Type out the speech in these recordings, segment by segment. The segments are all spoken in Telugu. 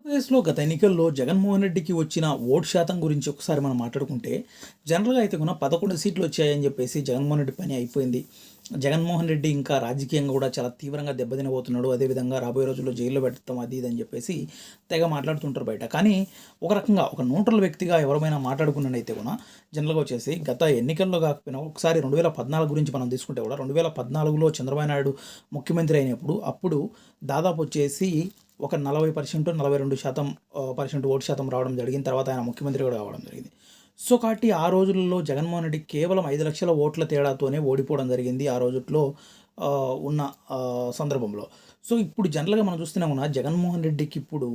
ఆంధ్రప్రదేశ్లో గత ఎన్నికల్లో జగన్మోహన్ రెడ్డికి వచ్చిన ఓటు శాతం గురించి ఒకసారి మనం మాట్లాడుకుంటే జనరల్గా అయితే కూడా 11 సీట్లు వచ్చాయని చెప్పేసి జగన్మోహన్ రెడ్డి పని అయిపోయింది. జగన్మోహన్ రెడ్డి ఇంకా రాజకీయంగా కూడా చాలా తీవ్రంగా దెబ్బతినబోతున్నాడు. అదేవిధంగా రాబోయే రోజుల్లో జైల్లో పెడతాం అది ఇది అని చెప్పేసి తెగ మాట్లాడుతుంటారు బయట. కానీ ఒక రకంగా ఒక న్యూట్రల్ వ్యక్తిగా ఎవరైనా మాట్లాడుకున్నట్టయితే కూడా జనరల్గా వచ్చేసి గత ఎన్నికల్లో కాకపోయినా ఒకసారి 2014 గురించి మనం తీసుకుంటే కూడా 2014లో చంద్రబాబు నాయుడు ముఖ్యమంత్రి అయినప్పుడు అప్పుడు దాదాపు వచ్చేసి ఒక 40% 42% ఓటు శాతం రావడం జరిగింది. తర్వాత ఆయన ముఖ్యమంత్రి కూడా కావడం జరిగింది. సో కాబట్టి ఆ రోజుల్లో జగన్మోహన్ రెడ్డి కేవలం 5 లక్షల ఓట్ల తేడాతోనే ఓడిపోవడం జరిగింది ఆ రోజుల్లో ఉన్న సందర్భంలో. సో ఇప్పుడు జనరల్‌గా మనం చూస్తున్నాం కదా జగన్మోహన్ రెడ్డికి ఇప్పుడు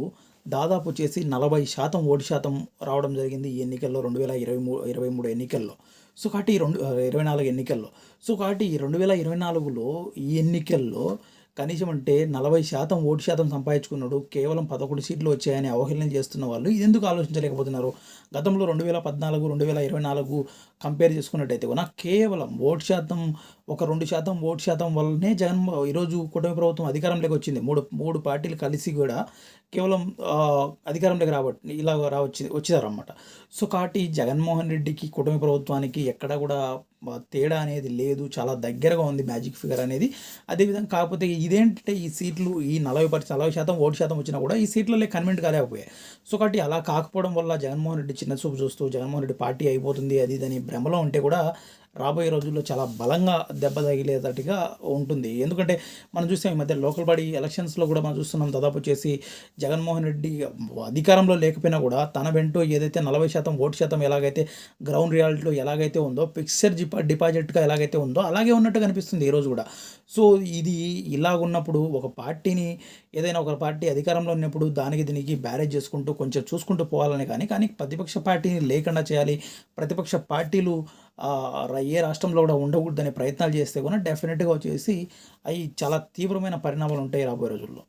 దాదాపు వచ్చేసి 40% ఓటు శాతం రావడం జరిగింది ఈ ఎన్నికల్లో 2023 ఎన్నికల్లో. సో కాబట్టి 24 ఎన్నికల్లో. సో కాబట్టి ఈ 2024లో ఈ ఎన్నికల్లో కనీసం అంటే 40% ఓటు శాతం సంపాదించుకున్నాడు. కేవలం 11 సీట్లు వచ్చాయని అవహేళన చేస్తున్న వాళ్ళు ఇదెందుకు ఆలోచించలేకపోతున్నారు? గతంలో 2014, 2024 కంపేర్ చేసుకున్నట్టయితే కూడా కేవలం ఓటు శాతం ఒక 2% ఓటు శాతం వల్లనే ఈరోజు కూటమి ప్రభుత్వం అధికారంలోకి వచ్చింది. మూడు పార్టీలు కలిసి కూడా కేవలం అధికారంలోకి వచ్చారన్నమాట. సో కాబట్టి జగన్మోహన్ రెడ్డికి కూటమి ప్రభుత్వానికి ఎక్కడ కూడా తేడా అనేది లేదు. చాలా దగ్గరగా ఉంది మ్యాజిక్ ఫిగర్ అనేది. అదేవిధంగా కాకపోతే ఇదేంటంటే ఈ సీట్లు ఈ 40% ఓటు శాతం వచ్చినా కూడా ఈ సీట్లలో కన్వెంట్ కాలేకపోయాయి. సో కాబట్టి అలా కాకపోవడం వల్ల జగన్మోహన్ రెడ్డి చిన్న చూపు చూస్తూ జగన్మోహన్ రెడ్డి పార్టీ అయిపోతుంది అది ఇదని భ్రమలో ఉంటే కూడా రాబోయే రోజుల్లో చాలా బలంగా దెబ్బ తగిలేటట్టుగా ఉంటుంది. ఎందుకంటే మనం చూసాం ఈ మధ్య లోకల్ బాడీ ఎలక్షన్స్లో కూడా మనం చూస్తున్నాం. దాదాపు వచ్చేసి జగన్మోహన్ రెడ్డి అధికారంలో లేకపోయినా కూడా తన వెంటూ ఏదైతే 40% ఓటు శాతం ఎలాగైతే గ్రౌండ్ రియాలిటీలో ఎలాగైతే ఉందో ఫిక్స్డ్ డిపాజిట్గా ఎలాగైతే ఉందో అలాగే ఉన్నట్టు కనిపిస్తుంది ఈరోజు కూడా. సో ఇది ఇలాగున్నప్పుడు ఒక పార్టీని ఏదైనా ఒక పార్టీ అధికారంలో ఉన్నప్పుడు దానికి దీనికి బ్యారేజ్ చేసుకుంటూ కొంచెం చూసుకుంటూ పోవాలని కానీ ప్రతిపక్ష పార్టీని లేకుండా చేయాలి, ప్రతిపక్ష పార్టీలు ఏ రాష్ట్రంలో కూడా ఉండకూడదనే ప్రయత్నాలు చేస్తే కూడా డెఫినెట్గా వచ్చేసి అవి చాలా తీవ్రమైన పరిణామాలు ఉంటాయి రాబోయే రోజుల్లో.